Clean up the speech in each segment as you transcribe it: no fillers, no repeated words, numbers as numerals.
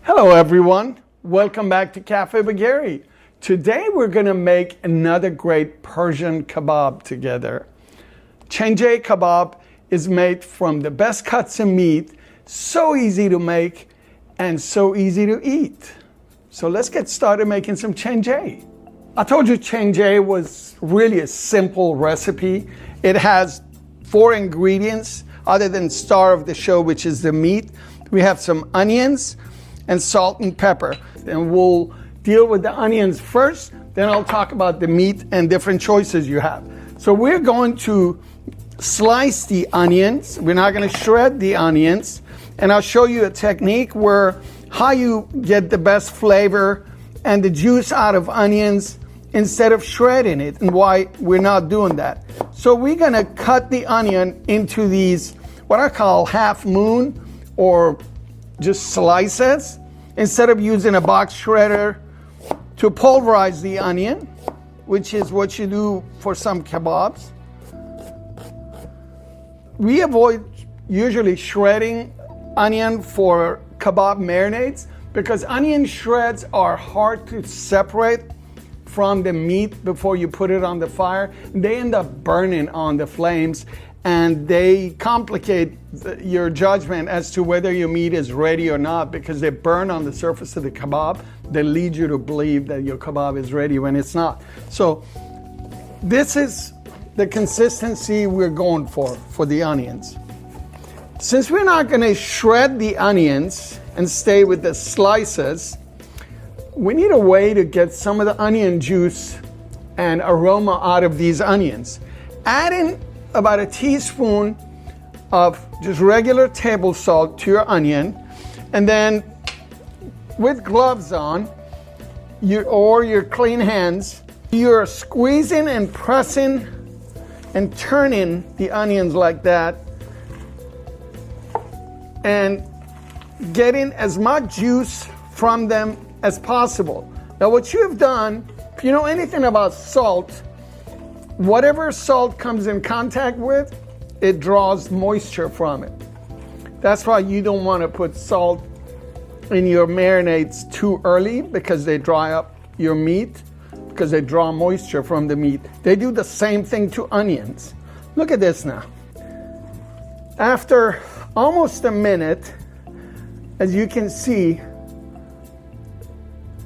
Hello everyone, welcome back to Cafe Bagheri. Today we're going to make another great Persian kebab together. Chenjeh Kabob is made from the best cuts of meat, so easy to make and so easy to eat. So let's get started making some chenjeh. I told you chenjeh was really a simple recipe. It has 4 ingredients other than star of the show, which is the meat. We have some onions and salt and pepper. And we'll deal with the onions first, then I'll talk about the meat and different choices you have. So we're going to slice the onions. We're not going to shred the onions. And I'll show you a technique where how you get the best flavor and the juice out of onions instead of shredding it, and why we're not doing that. So we're going to cut the onion into these, what I call half moon or just slices, instead of using a box shredder to pulverize the onion, which is what you do for some kebabs. We avoid usually shredding onion for kebab marinades because onion shreds are hard to separate from the meat before you put it on the fire. They end up burning on the flames, and they complicate your judgment as to whether your meat is ready or not, because they burn on the surface of the kebab. They lead you to believe that your kebab is ready when it's not. So this is the consistency we're going for the onions. Since we're not going to shred the onions and stay with the slices, we need a way to get some of the onion juice and aroma out of these onions. Add in about a teaspoon of just regular table salt to your onion, and then with gloves on or your clean hands, you're squeezing and pressing and turning the onions like that and getting as much juice from them as possible. Now what you have done, if you know anything about salt, whatever salt comes in contact with, it draws moisture from it. That's why you don't want to put salt in your marinades too early, because they dry up your meat, because they draw moisture from the meat. They do the same thing to onions. Look at this now. After almost a minute, as you can see,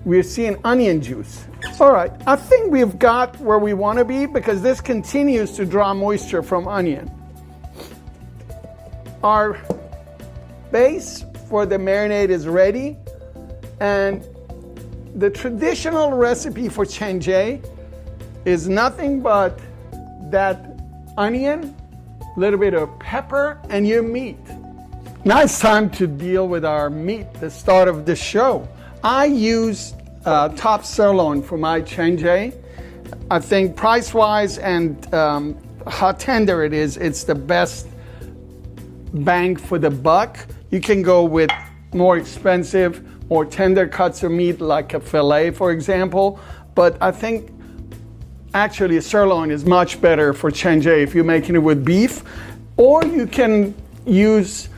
we're seeing onion juice. All right, I think we've got where we want to be, because this continues to draw moisture from onion. Our base for the marinade is ready, and the traditional recipe for chenjeh is nothing but that onion, a little bit of pepper, and your meat. Now it's time to deal with our meat, the start of the show. I use top sirloin for my chenjeh. I think price-wise and how tender it is, it's the best bang for the buck. You can go with more expensive, more tender cuts of meat like a filet, for example. But I think actually a sirloin is much better for chenjeh if you're making it with beef. Or you can use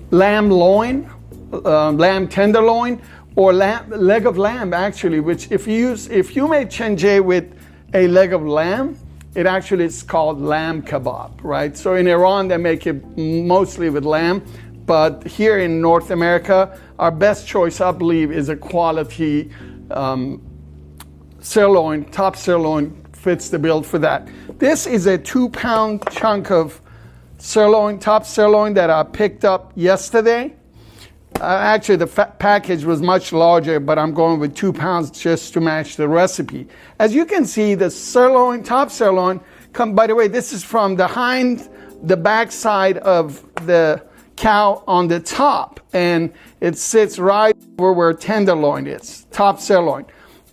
lamb loin, lamb tenderloin, or leg of lamb, actually, which if you made chenjeh with a leg of lamb, it actually is called lamb kebab, right? So in Iran, they make it mostly with lamb, but here in North America, our best choice, I believe, is a quality sirloin. Top sirloin fits the bill for that. This is a 2-pound chunk of sirloin, top sirloin, that I picked up yesterday. Actually, the package was much larger, but I'm going with 2 pounds just to match the recipe. As you can see, the sirloin, top sirloin, by the way, this is from the back side of the cow on the top, and it sits right where tenderloin is, top sirloin.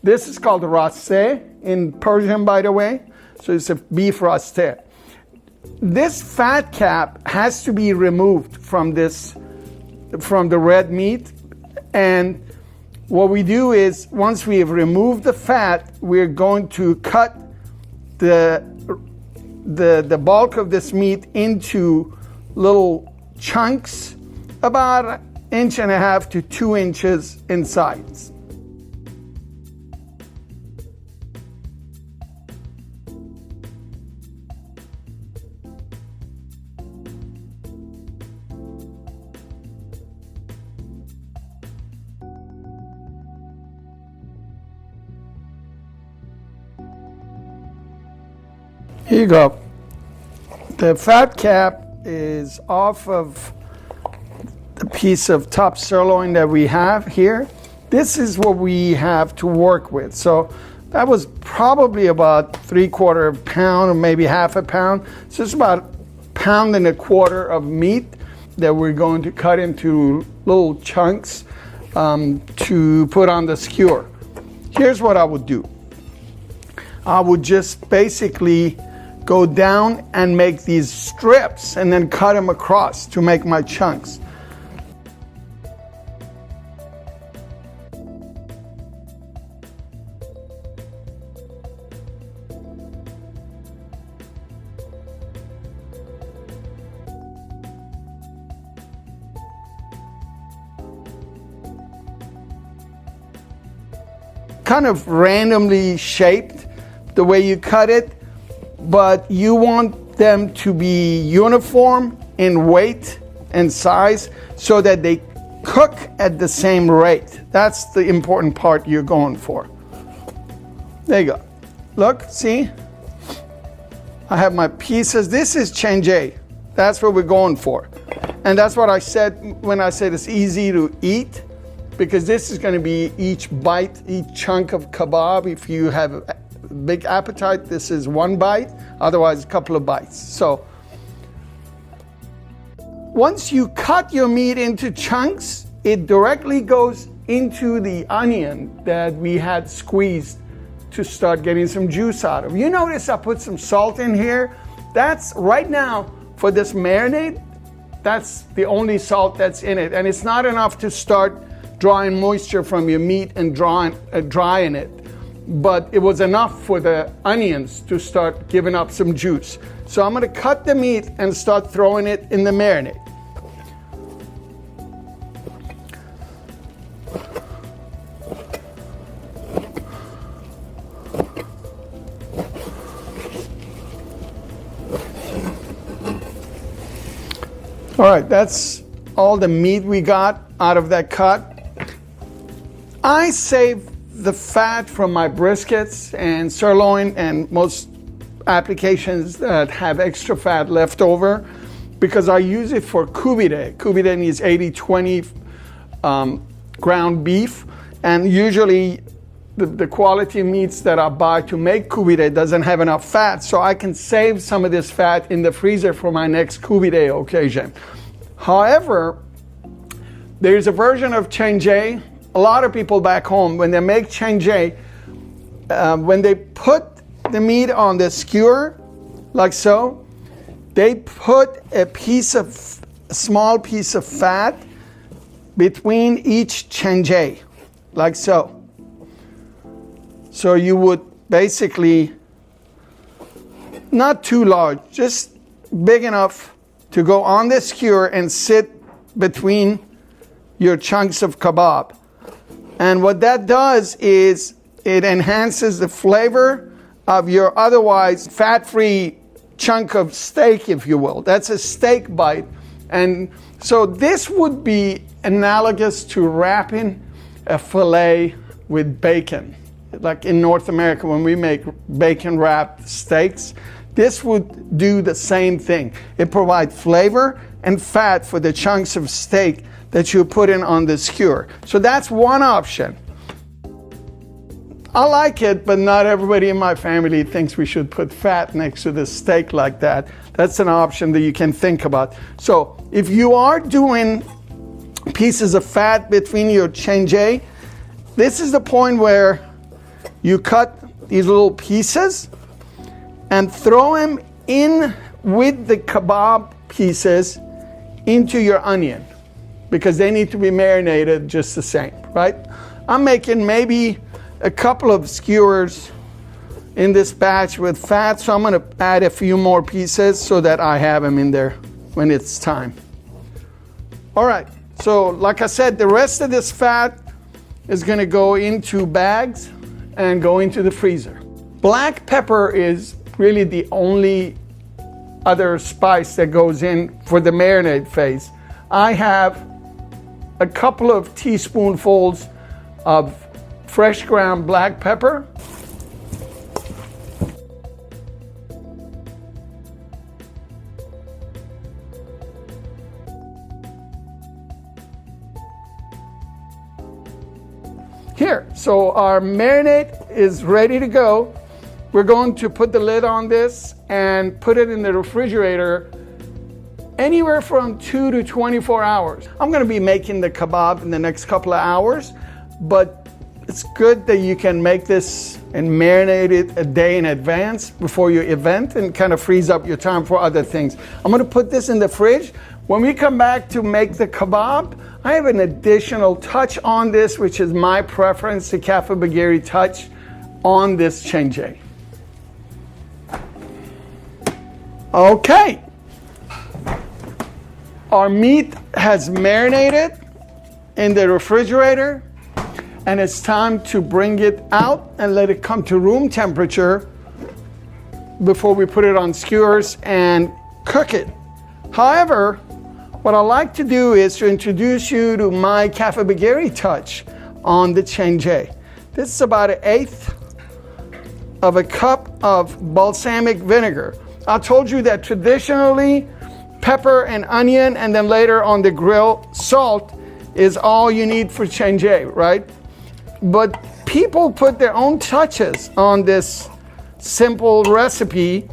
This is called rAsteh in Persian, by the way, so it's a beef rAsteh. This fat cap has to be removed from the red meat, and what we do is, once we have removed the fat, we're going to cut the bulk of this meat into little chunks about 1.5 to 2 inches in size. Here you go. The fat cap is off of the piece of top sirloin that we have here. This is what we have to work with. So that was probably about 3/4 pound or maybe half a pound. So it's about 1.25 pounds of meat that we're going to cut into little chunks to put on the skewer. Here's what I would do. I would just basically go down and make these strips and then cut them across to make my chunks. Kind of randomly shaped the way you cut it, but you want them to be uniform in weight and size so that they cook at the same rate. That's the important part you're going for. There you go. Look, see? I have my pieces. This is Chhenjeh. That's what we're going for. And that's what I said when I said it's easy to eat, because this is going to be each bite, each chunk of kebab. If you have a big appetite, this is one bite, otherwise a couple of bites. So once you cut your meat into chunks, it directly goes into the onion that we had squeezed to start getting some juice out of. You notice I put some salt in here. That's right now for this marinade, that's the only salt that's in it. And it's not enough to start drawing moisture from your meat and drying it. But it was enough for the onions to start giving up some juice. So I'm going to cut the meat and start throwing it in the marinade. All right, that's all the meat we got out of that cut. I save the fat from my briskets and sirloin and most applications that have extra fat left over, because I use it for kubide. Kubide needs 80-20 ground beef, and usually the quality meats that I buy to make kubide doesn't have enough fat, so I can save some of this fat in the freezer for my next kubide occasion. However, there's a version of Chhenjeh. A lot of people back home, when they make Chhenjeh, when they put the meat on the skewer, like so, they put a small piece of fat between each Chhenjeh, like so. So you would basically, not too large, just big enough to go on the skewer and sit between your chunks of kebab. And what that does is it enhances the flavor of your otherwise fat-free chunk of steak, if you will. That's a steak bite. And so this would be analogous to wrapping a fillet with bacon. Like in North America, when we make bacon-wrapped steaks, this would do the same thing. It provides flavor and fat for the chunks of steak that you put in on the skewer. So that's one option. I like it, but not everybody in my family thinks we should put fat next to the steak like that. That's an option that you can think about. So if you are doing pieces of fat between your Chhenjeh, this is the point where you cut these little pieces and throw them in with the kebab pieces into your onion, because they need to be marinated just the same, right? I'm making maybe a couple of skewers in this batch with fat, so I'm going to add a few more pieces so that I have them in there when it's time. All right, So like I said, the rest of this fat is gonna go into bags and go into the freezer. Black pepper is really the only other spice that goes in for the marinade phase. I have a couple of teaspoonfuls of fresh ground black pepper. Here, so our marinade is ready to go. We're going to put the lid on this and put it in the refrigerator anywhere from 2 to 24 hours. I'm gonna be making the kebab in the next couple of hours, but it's good that you can make this and marinate it a day in advance before your event and kind of frees up your time for other things. I'm gonna put this in the fridge. When we come back to make the kebab, I have an additional touch on this, which is my preference, the Cafe Bagheri touch on this Chenjeh. Okay. Our meat has marinated in the refrigerator, and it's time to bring it out and let it come to room temperature before we put it on skewers and cook it. However, what I like to do is to introduce you to my Cafe Bagheri touch on the Chenjeh. This is about 1/8 of a cup of balsamic vinegar. I told you that traditionally pepper and onion and then later on the grill salt is all you need for Chenjeh, right? But people put their own touches on this simple recipe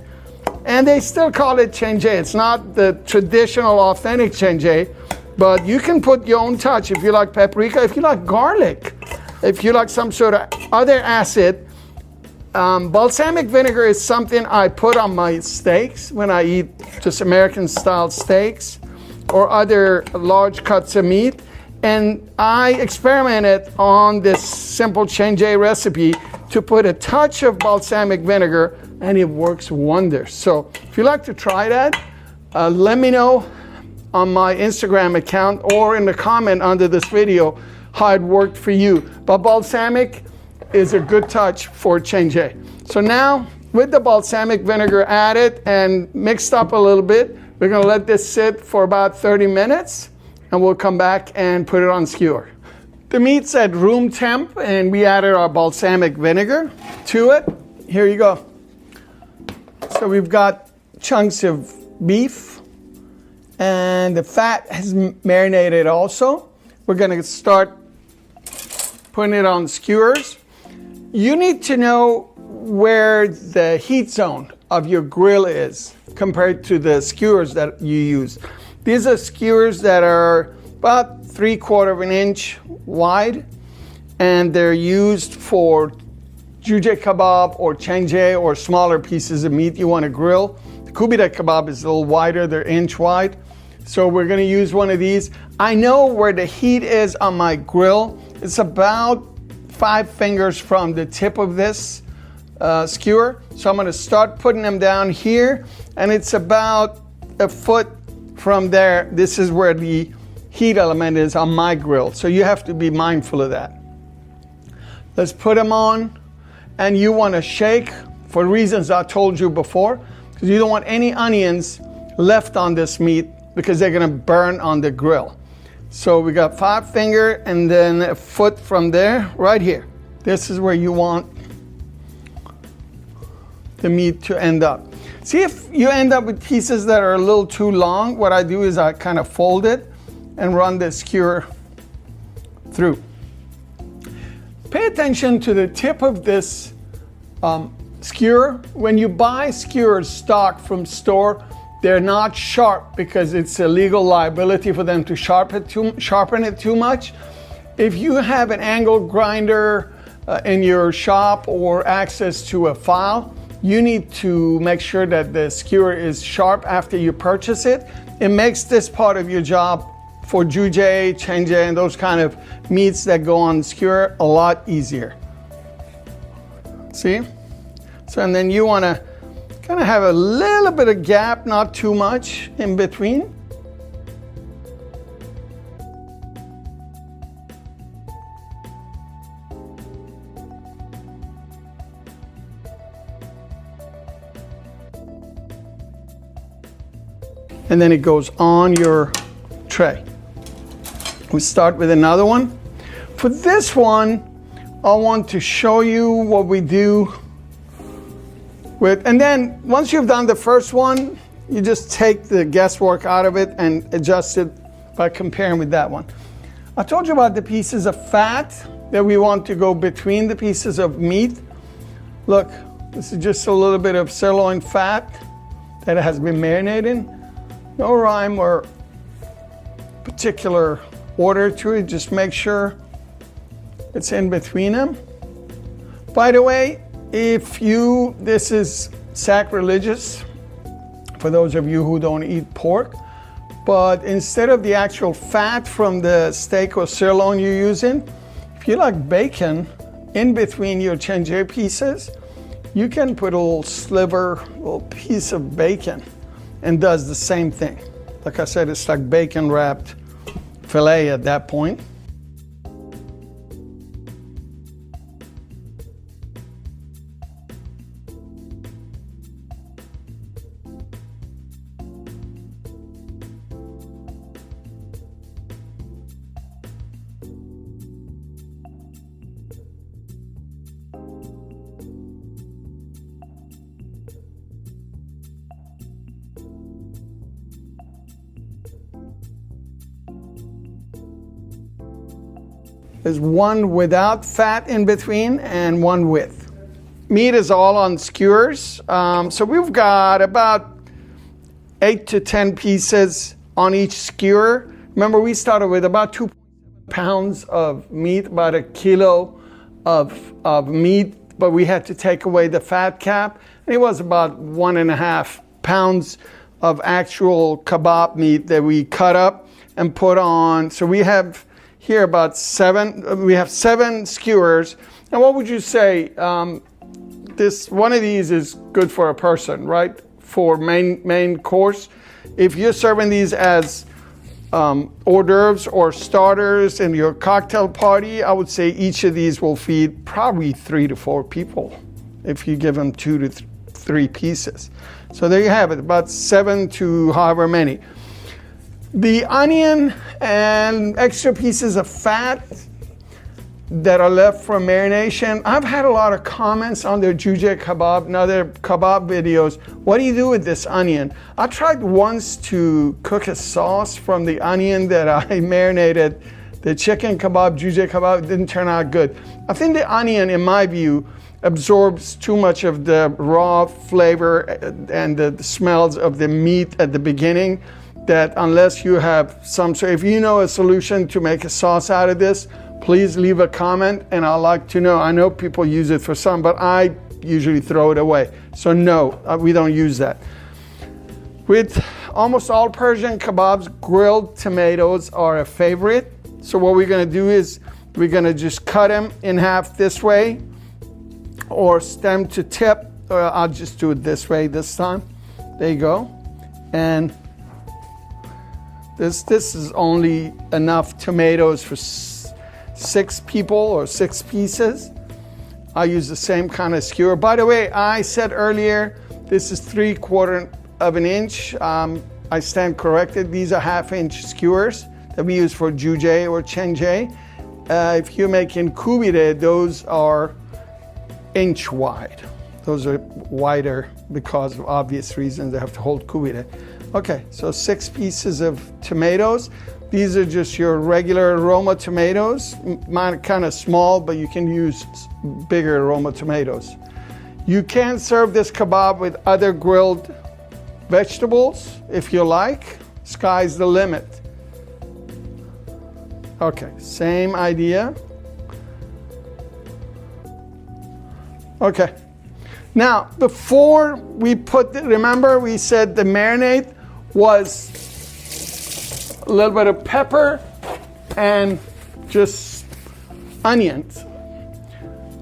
and they still call it Chenjeh. It's not the traditional authentic Chenjeh, but you can put your own touch if you like paprika, if you like garlic, if you like some sort of other acid. Balsamic vinegar is something I put on my steaks when I eat just American style steaks or other large cuts of meat. And I experimented on this simple Chenjeh recipe to put a touch of balsamic vinegar, and it works wonders. So if you like to try that, let me know on my Instagram account or in the comment under this video how it worked for you. But balsamic is a good touch for Chenjeh. So now with the balsamic vinegar added and mixed up a little bit, we're gonna let this sit for about 30 minutes and we'll come back and put it on skewer. The meat's at room temp and we added our balsamic vinegar to it. Here you go. So we've got chunks of beef and the fat has marinated also. We're gonna start putting it on skewers. You need to know where the heat zone of your grill is compared to the skewers that you use. These are skewers that are about 3/4 of an inch wide, and they're used for Chejneh Kabob or Chenjeh or smaller pieces of meat you want to grill. The Kubita kebab is a little wider, they're inch wide. So we're going to use one of these. I know where the heat is on my grill. It's about 5 fingers from the tip of this skewer. So I'm going to start putting them down here, and it's about 1 foot from there. This is where the heat element is on my grill. So you have to be mindful of that. Let's put them on, and you want to shake for reasons I told you before, because you don't want any onions left on this meat because they're going to burn on the grill. So we got 5 finger and then 1 foot from there, right here. This is where you want the meat to end up. See, if you end up with pieces that are a little too long, what I do is I kind of fold it and run the skewer through. Pay attention to the tip of this skewer. When you buy skewers stock from store, they're not sharp because it's a legal liability for them to sharpen it too much. If you have an angle grinder in your shop or access to a file, you need to make sure that the skewer is sharp after you purchase it. It makes this part of your job for jujay, chenjeh, and those kind of meats that go on skewer a lot easier. See? So, and then you want to kind of have a little bit of gap, not too much in between. and then it goes on your tray. We start with another one. For this one, I want to show you what we do with, and then once you've done the first one, you just take the guesswork out of it and adjust it by comparing with that one. I told you about the pieces of fat that we want to go between the pieces of meat. Look, this is just a little bit of sirloin fat that has been marinated. No rhyme or particular order to it, just make sure it's in between them. By the way, this is sacrilegious for those of you who don't eat pork, but instead of the actual fat from the steak or sirloin you're using, if you like bacon in between your Chenjeh pieces, you can put a little sliver, a little piece of bacon, and does the same thing. Like I said, it's like bacon wrapped filet at that point. There's one without fat in between and one with. Meat is all on skewers. So we've got about 8 to 10 pieces on each skewer. Remember, we started with about 2 pounds of meat, about a kilo of meat, but we had to take away the fat cap. And it was about 1.5 pounds of actual kebab meat that we cut up and put on. So we have here about 7 skewers. And what would you say? This one of these is good for a person, right? For main course. If you're serving these as hors d'oeuvres or starters in your cocktail party, I would say each of these will feed probably 3 to 4 people if you give them 2 to 3 pieces. So there you have it, about 7 to however many. The onion and extra pieces of fat that are left from marination. I've had a lot of comments on their Chejneh Kabob and other kebab videos. What do you do with this onion? I tried once to cook a sauce from the onion that I marinated the chicken kebab, Chejneh Kabob. It didn't turn out good. I think the onion, in my view, absorbs too much of the raw flavor and the smells of the meat at the beginning, that unless you have some, so if you know a solution to make a sauce out of this, please leave a comment and I'd like to know. I know people use it for some, but I usually throw it away. So no, we don't use that. With almost all Persian kebabs, grilled tomatoes are a favorite. So what we're gonna do is we're gonna just cut them in half this way or stem to tip. I'll just do it this way this time. There you go. And this is only enough tomatoes for 6 people or 6 pieces. I use the same kind of skewer. By the way, I said earlier, this is 3/4 of an inch. I stand corrected. These are 1/2 inch skewers that we use for Chejneh or Chenjeh. If you're making kubide, those are inch wide. Those are wider because of obvious reasons. They have to hold kubide. Okay, so 6 pieces of tomatoes. These are just your regular Roma tomatoes. Mine are kind of small, but you can use bigger Roma tomatoes. You can serve this kebab with other grilled vegetables if you like. Sky's the limit. Okay, same idea. Okay. Now, before we put, remember we said the marinade was a little bit of pepper and just onions.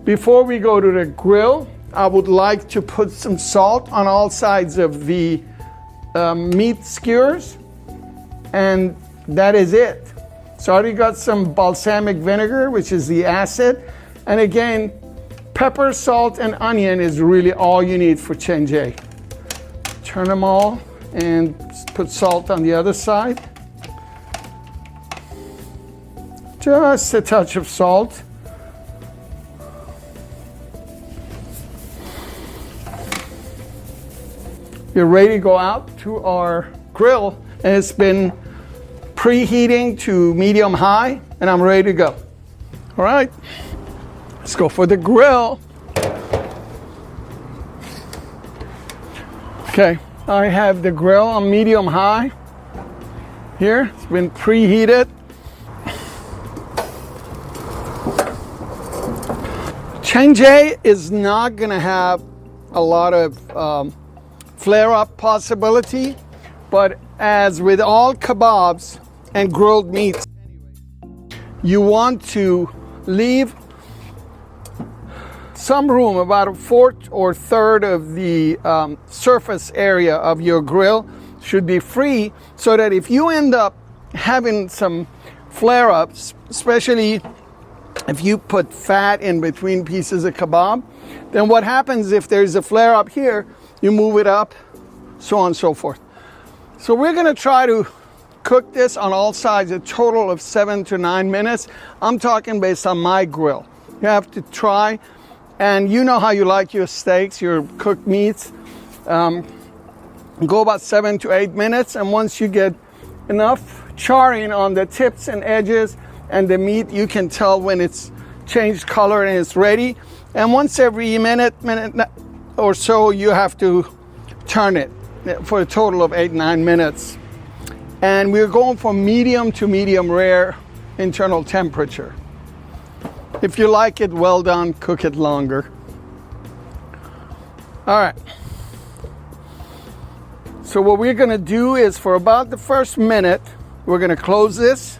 Before we go to the grill, I would like to put some salt on all sides of the meat skewers, and that is it. So I already got some balsamic vinegar, which is the acid, and again, pepper, salt, and onion is really all you need for Chenjeh. Turn them all and put salt on the other side. Just a touch of salt. We're ready to go out to our grill, and it's been preheating to medium high, and I'm ready to go. All right, let's go for the grill. Okay, I have the grill on medium high here. It's been preheated. Chengje is not gonna have a lot of flare-up possibility, but as with all kebabs and grilled meats, you want to leave some room, about a fourth or third of the surface area of your grill should be free, so that if you end up having some flare-ups, especially if you put fat in between pieces of kebab, then what happens if there's a flare-up here, you move it up, so on and so forth. So we're gonna try to cook this on all sides a total of 7 to 9 minutes. I'm talking based on my grill. You have to try, and you know how you like your steaks, your cooked meats. Go about 7 to 8 minutes, and once you get enough charring on the tips and edges and the meat, you can tell when it's changed color and it's ready. And once every minute or so, you have to turn it for a total of 8-9 minutes. And we're going from medium to medium rare internal temperature. If you like it well done, cook it longer. All right. So what we're gonna do is, for about the first minute, we're gonna close this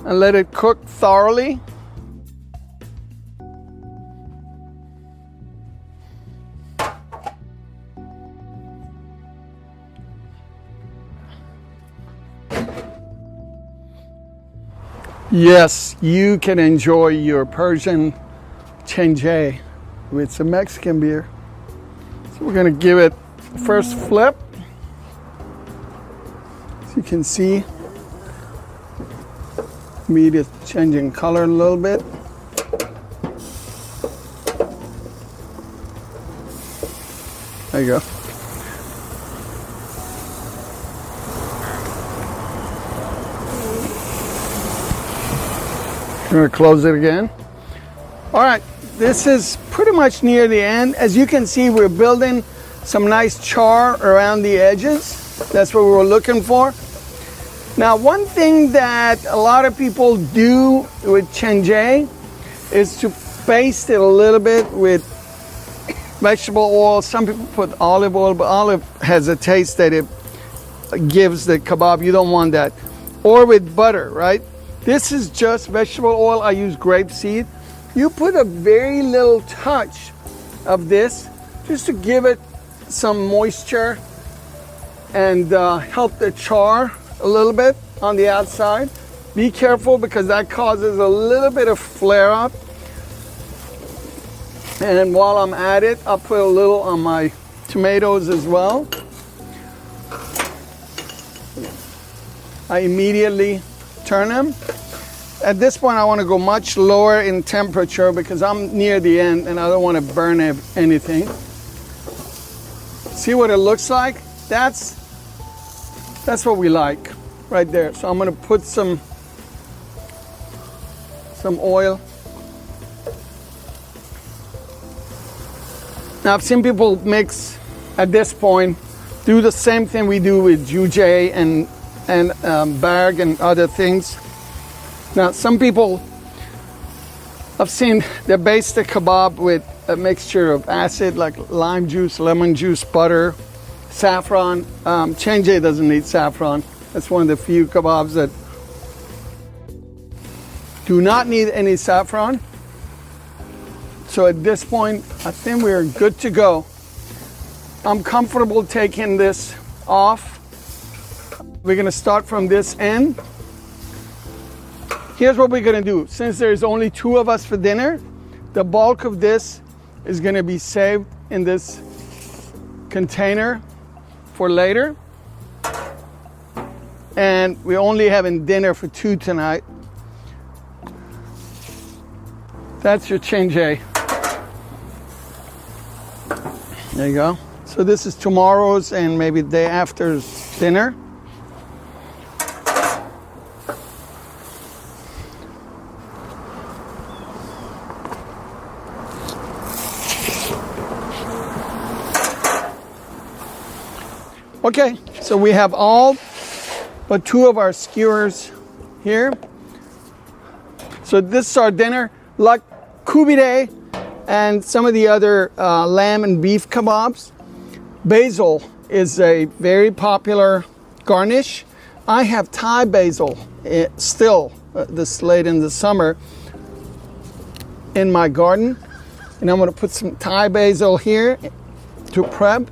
and let it cook thoroughly. Yes, you can enjoy your Persian Chenjeh with some Mexican beer. So we're gonna give it the first flip. As you can see, meat is changing color a little bit. There you go. I'm going to close it again. All right, this is pretty much near the end. As you can see, we're building some nice char around the edges. That's what we were looking for. Now, one thing that a lot of people do with Chenjeh is to baste it a little bit with vegetable oil. Some people put olive oil, but olive has a taste that it gives the kebab. You don't want that. Or with butter, right? This is just vegetable oil. I use grapeseed. You put a very little touch of this just to give it some moisture and help the char a little bit on the outside. Be careful because that causes a little bit of flare up. And while I'm at it, I'll put a little on my tomatoes as well. I immediately turn them. At this point, I want to go much lower in temperature because I'm near the end and I don't want to burn anything. See what it looks like? That's what we like right there. So I'm going to put some oil. Now, I've seen people mix at this point, do the same thing we do with jujay and bag and other things. Now, some people I've seen they baste the kebab with a mixture of acid like lime juice, lemon juice, butter, saffron. Chenjeh doesn't need saffron. That's one of the few kebabs that do not need any saffron. So at this point, I think we're good to go. I'm comfortable taking this off. We're gonna start from this end. Here's what we're gonna do. Since there's only 2 of us for dinner, the bulk of this is gonna be saved in this container for later. And we're only having dinner for 2 tonight. That's your Chenjeh. There you go. So this is tomorrow's and maybe the day after's dinner. Okay, so we have all but 2 of our skewers here. So this is our dinner, like kubide and some of the other lamb and beef kebabs. Basil is a very popular garnish. I have Thai basil still this late in the summer in my garden. And I'm gonna put some Thai basil here to prep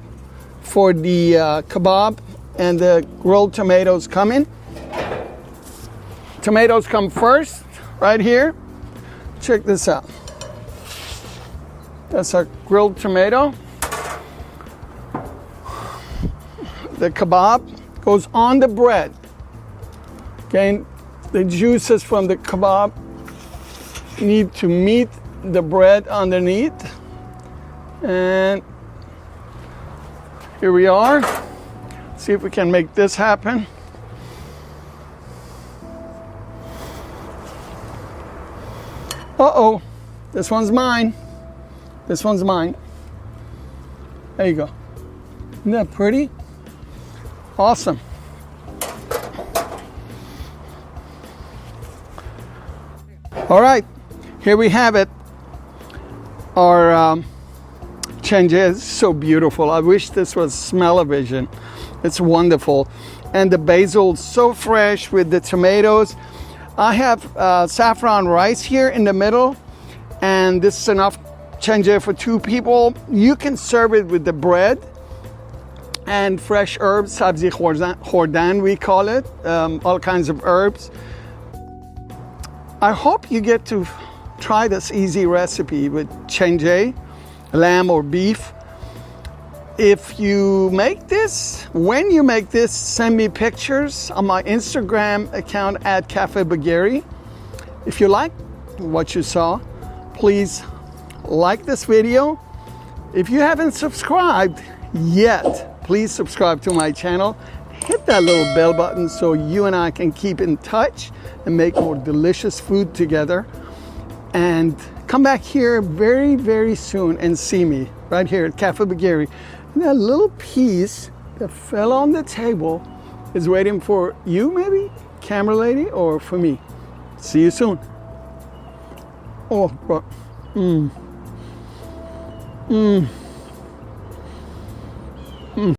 for the kebab, and the grilled tomatoes coming. Tomatoes come first, right here. Check this out. That's our grilled tomato. The kebab goes on the bread. Okay, the juices from the kebab need to meet the bread underneath. And here we are. See if we can make this happen. Uh-oh, this one's mine. This one's mine. There you go. Isn't that pretty? Awesome. All right, here we have it. Our Chenjeh is so beautiful. I wish this was smell-o-vision. It's wonderful. And the basil so fresh with the tomatoes. I have saffron rice here in the middle, and this is enough Chenjeh for 2 people. You can serve it with the bread and fresh herbs, sabzi khordan we call it, all kinds of herbs. I hope you get to try this easy recipe with Chenjeh, lamb or beef. If you make this, when you make this, send me pictures on my Instagram account at Cafe Bagheri. If you like what you saw, please like this video. If you haven't subscribed yet, please subscribe to my channel. Hit that little bell button so you and I can keep in touch and make more delicious food together. And come back here very, very soon and see me right here at Cafe Bagheri. And that little piece that fell on the table is waiting for you, maybe, camera lady, or for me. See you soon. Oh,